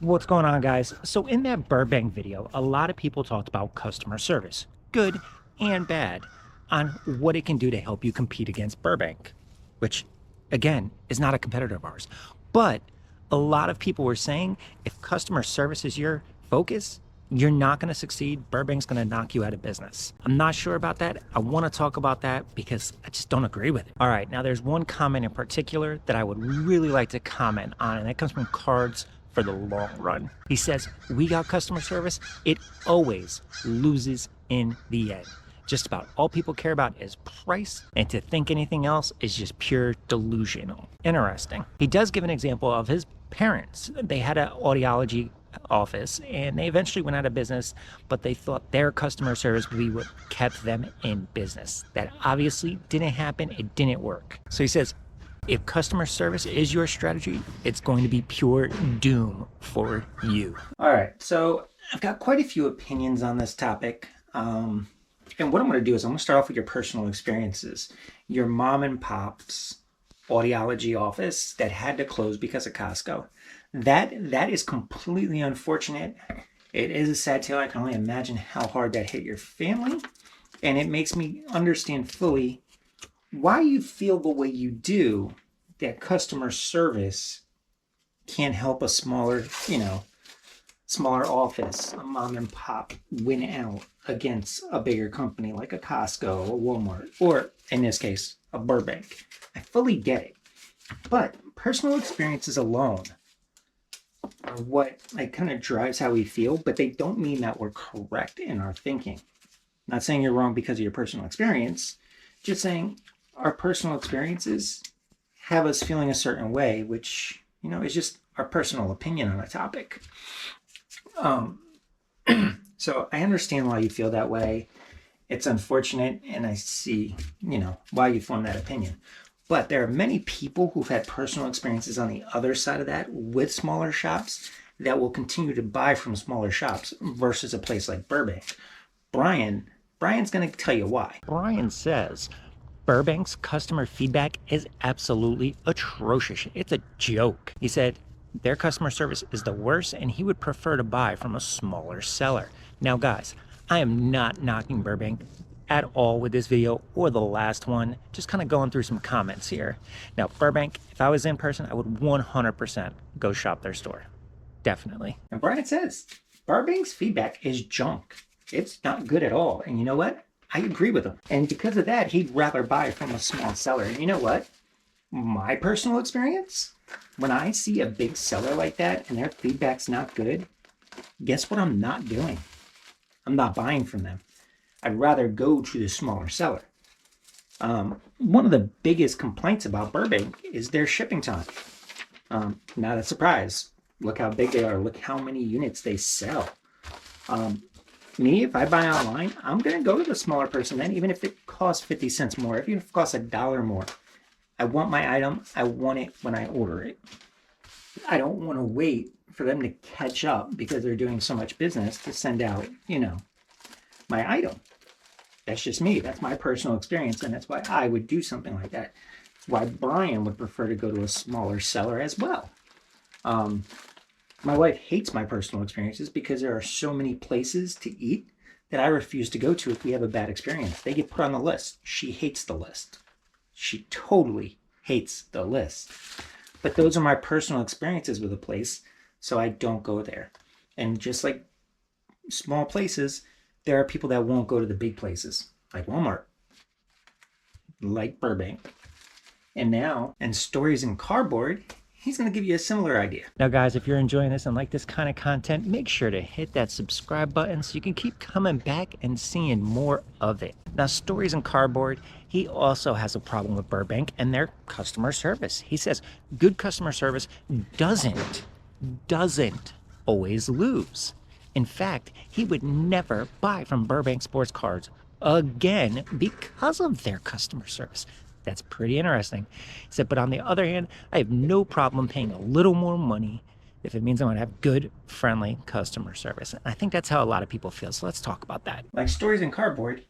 What's going on, guys? So in that Burbank video, a lot of people talked about customer service, good and bad, on what it can do to help you compete against Burbank, which again is not a competitor of ours. But a lot of people were saying if customer service is your focus, you're not going to succeed. Burbank's going to knock you out of business. I'm not sure about that. I want to talk about that because I just don't agree with it. All right, now there's one comment in particular that I would really like to comment on, and that comes from Cards for the Long Run. He says, we got customer service. It always loses in the end. Just about all people care about is price, and to think anything else is just pure delusional. Interesting. He does give an example of his parents. They had an audiology office and they eventually went out of business, but they thought their customer service would be what kept them in business. That obviously didn't happen. It didn't work. So he says, if customer service is your strategy, it's going to be pure doom for you. All right, so I've got quite a few opinions on this topic. And what I'm going to do is I'm going to start off with your personal experiences. Your mom and pop's audiology office that had to close because of Costco. That is completely unfortunate. It is a sad tale. I can only imagine how hard that hit your family. And it makes me understand fully why you feel the way you do, that customer service can't help a smaller office, a mom and pop, win out against a bigger company like a Costco or Walmart, or in this case, a Burbank. I fully get it. But personal experiences alone are what kind of drives how we feel, but they don't mean that we're correct in our thinking. Not saying you're wrong because of your personal experience, just saying our personal experiences have us feeling a certain way, which, is just our personal opinion on a topic. So I understand why you feel that way. It's unfortunate, and I see, why you form that opinion. But there are many people who've had personal experiences on the other side of that with smaller shops that will continue to buy from smaller shops versus a place like Burbank. Brian's going to tell you why. Brian says Burbank's customer feedback is absolutely atrocious. It's a joke. He said their customer service is the worst, and he would prefer to buy from a smaller seller. Now, guys, I am not knocking Burbank at all with this video or the last one. Just kind of going through some comments here. Now, Burbank, if I was in person, I would 100% go shop their store. Definitely. And Brian says Burbank's feedback is junk. It's not good at all. And you know what? I agree with him. And because of that, he'd rather buy from a small seller. And you know what? My personal experience, when I see a big seller like that and their feedback's not good, guess what I'm not doing? I'm not buying from them. I'd rather go to the smaller seller. One of the biggest complaints about Burbank is their shipping time. Not a surprise. Look how big they are. Look how many units they sell. Me, if I buy online, I'm going to go to the smaller person then, even if it costs 50 cents more, even if it costs $1 more. I want my item. I want it when I order it. I don't want to wait for them to catch up because they're doing so much business to send out, my item. That's just me. That's my personal experience, and that's why I would do something like that. That's why Brian would prefer to go to a smaller seller as well. My wife hates my personal experiences because there are so many places to eat that I refuse to go to if we have a bad experience. They get put on the list. She hates the list. She totally hates the list. But those are my personal experiences with a place, so I don't go there. And just like small places, there are people that won't go to the big places, like Walmart, like Burbank. And Stories in Cardboard, he's going to give you a similar idea. Now, guys, if you're enjoying this and like this kind of content, make sure to hit that subscribe button so you can keep coming back and seeing more of it. Now, Stories in Cardboard, he also has a problem with Burbank and their customer service. He says good customer service doesn't always lose. In fact, he would never buy from Burbank Sports Cards again because of their customer service. That's pretty interesting. He said, but on the other hand, I have no problem paying a little more money if it means I'm going to have good, friendly customer service. And I think that's how a lot of people feel. So let's talk about that. Like Stories in Cardboard,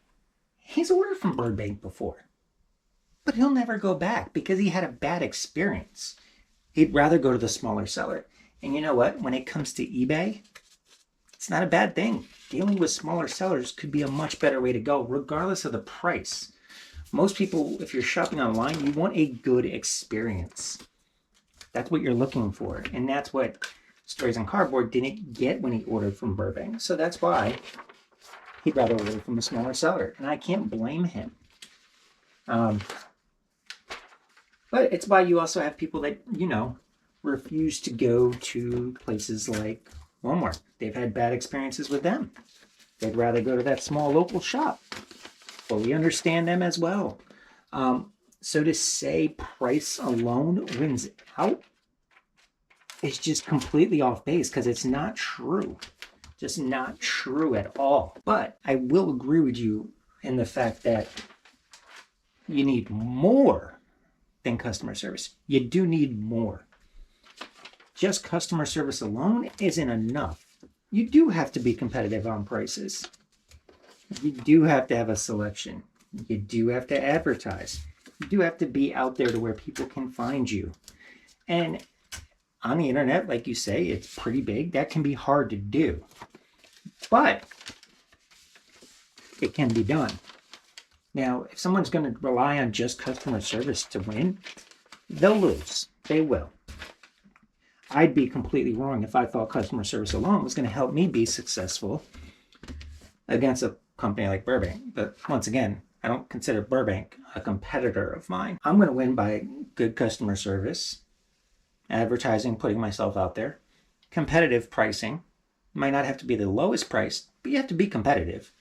he's ordered from Burbank before, but he'll never go back because he had a bad experience. He'd rather go to the smaller seller. And you know what? When it comes to eBay, it's not a bad thing. Dealing with smaller sellers could be a much better way to go, regardless of the price. Most people, if you're shopping online, you want a good experience. That's what you're looking for. And that's what Stories on Cardboard didn't get when he ordered from Burbank. So that's why he'd rather order from a smaller seller. And I can't blame him. But it's why you also have people that, refuse to go to places like Walmart. They've had bad experiences with them. They'd rather go to that small local shop. Fully understand them as well. So to say price alone wins out is just completely off base, because it's not true. Just not true at all. But I will agree with you in the fact that you need more than customer service. You do need more. Just customer service alone isn't enough. You do have to be competitive on prices. You do have to have a selection. You do have to advertise. You do have to be out there to where people can find you. And on the internet, like you say, it's pretty big. That can be hard to do. But it can be done. Now, if someone's going to rely on just customer service to win, they'll lose. They will. I'd be completely wrong if I thought customer service alone was going to help me be successful against a company like Burbank. But once again, I don't consider Burbank a competitor of mine. I'm going to win by good customer service, advertising, putting myself out there, competitive pricing. Might not have to be the lowest price, but you have to be competitive.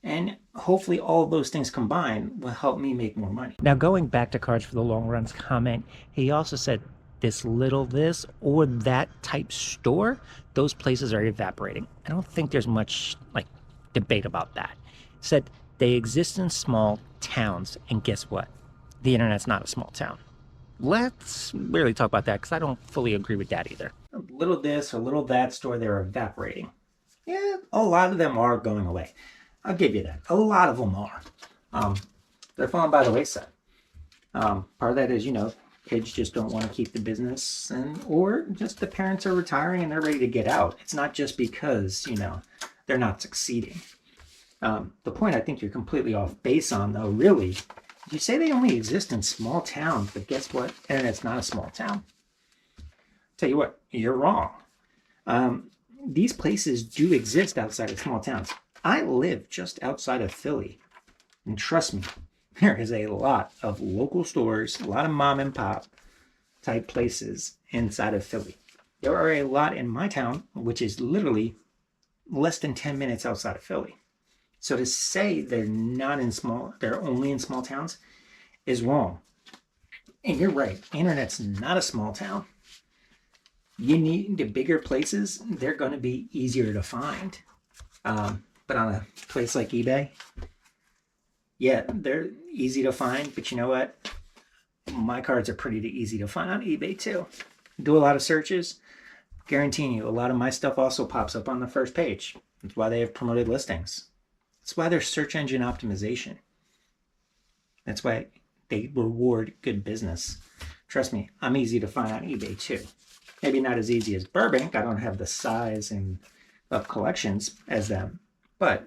And hopefully all of those things combined will help me make more money. Now, going back to Cards for the Long Run's comment, he also said this or that type store, those places are evaporating. I don't think there's much debate about that. He said they exist in small towns, and guess what? The internet's not a small town. Let's really talk about that, because I don't fully agree with that either. A little this or little that store, they're evaporating. Yeah, a lot of them are going away. I'll give you that. A lot of them are. They're falling by the wayside. Part of that is, kids just don't want to keep the business, or just the parents are retiring and they're ready to get out. It's not just because, they're not succeeding. The point I think you're completely off base on, though, really, you say they only exist in small towns, but guess what? Internet's not a small town. Tell you what, you're wrong. These places do exist outside of small towns. I live just outside of Philly, and trust me, there is a lot of local stores, a lot of mom and pop type places inside of Philly. There are a lot in my town, which is literally less than 10 minutes outside of Philly. So to say they're only in small towns is wrong. And you're right, internet's not a small town. You need the bigger places, they're going to be easier to find. But on a place like eBay, yeah, they're easy to find, but you know what? My cards are pretty easy to find on eBay too. Do a lot of searches, guaranteeing you a lot of my stuff also pops up on the first page. That's why they have promoted listings. That's why there's search engine optimization. That's why they reward good business. Trust me, I'm easy to find on eBay too. Maybe not as easy as Burbank. I don't have the size and of collections as them, but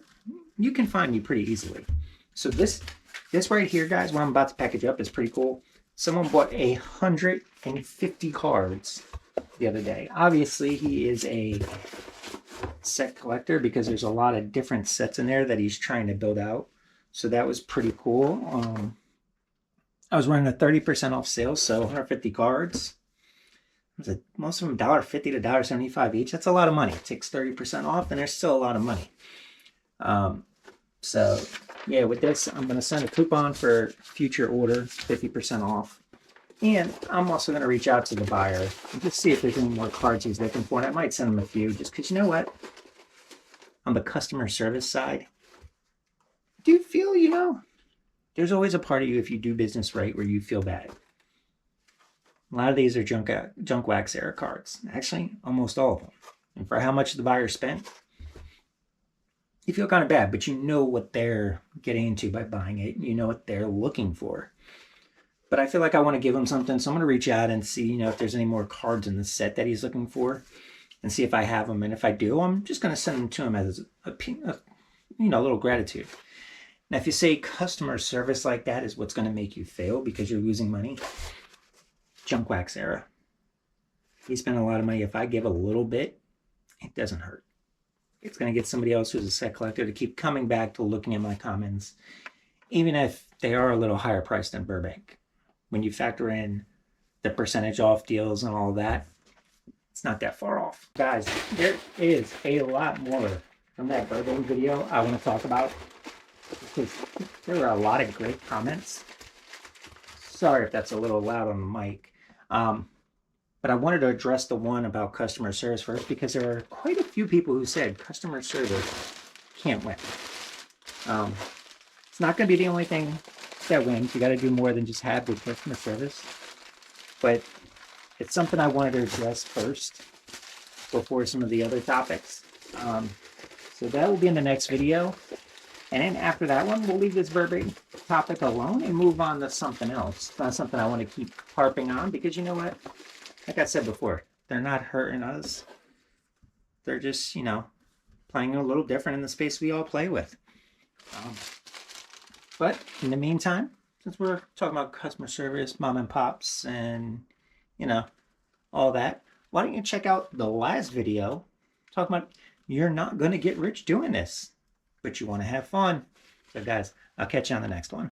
you can find me pretty easily. So this right here, guys, what I'm about to package up is pretty cool. Someone bought 150 cards the other day. Obviously, he is a set collector because there's a lot of different sets in there that he's trying to build out. So that was pretty cool. I was running a 30% off sale, so 150 cards. Most of them $1.50 to $1.75 each. That's a lot of money. It takes 30% off, and there's still a lot of money. So yeah, with this, I'm going to send a coupon for future order, 50% off. And I'm also going to reach out to the buyer and just see if there's any more cards he's looking for. And I might send him a few, just because, you know what? On the customer service side, I do feel, there's always a part of you, if you do business right, where you feel bad. A lot of these are junk wax era cards. Actually, almost all of them. And for how much the buyer spent, you feel kind of bad, but you know what they're getting into by buying it. You know what they're looking for. But I feel like I want to give him something, so I'm going to reach out and see, if there's any more cards in the set that he's looking for, and see if I have them. And if I do, I'm just going to send them to him as a little gratitude. Now, if you say customer service like that is what's going to make you fail because you're losing money, junk wax era. He spent a lot of money. If I give a little bit, it doesn't hurt. It's going to get somebody else who's a set collector to keep coming back to looking at my comments, even if they are a little higher priced than Burbank. When you factor in the percentage off deals and all that, it's not that far off. Guys, there is a lot more from that Burbank video I want to talk about, because there were a lot of great comments. Sorry if that's a little loud on the mic. But I wanted to address the one about customer service first, because there are quite a few people who said customer service can't win. It's not going to be the only thing that wins. You got to do more than just have good customer service. But it's something I wanted to address first before some of the other topics. So that will be in the next video. And then after that one, we'll leave this Burbank topic alone and move on to something else. It's not something I want to keep harping on, because you know what? Like I said before, they're not hurting us. They're just, playing a little different in the space we all play with. But in the meantime, since we're talking about customer service, mom and pops, and, all that, why don't you check out the last video talking about you're not going to get rich doing this, but you want to have fun. So guys, I'll catch you on the next one.